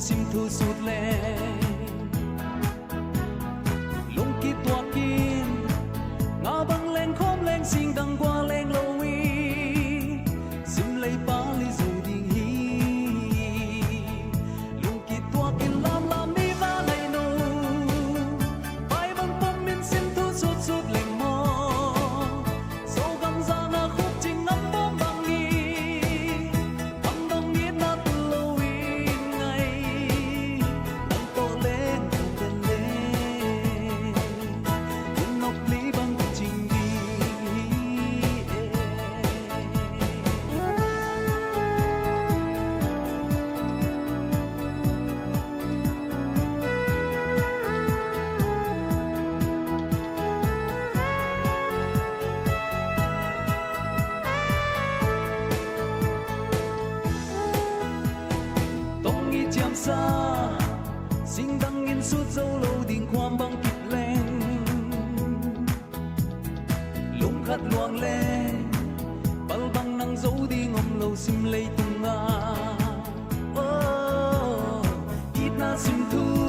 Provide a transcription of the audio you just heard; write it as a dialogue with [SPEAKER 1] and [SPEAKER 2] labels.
[SPEAKER 1] sim thu sụt lên lung kỳ tua kín ngã băng lên khóm lên xinh đằng qua lên lâu y sim lấy ba lý dù đình hi lung kỳ tua kín làm đi va này nô bay băng bông min sim thu sụt sụt lên mò dâu găm ra na khúc trình ngắm bom bằng nghi thăm đông nghĩa na từ lâu y ngày nắng to lên lên lên cùng ngọc lý băng trình đi tông nghi chạm xa xin đăng yên suốt dấu lâu đình khoam băng kịp lên lung khát luang lên bal băng nắng dấu đi ngom lâu sim lấy tung nga ít na sim thu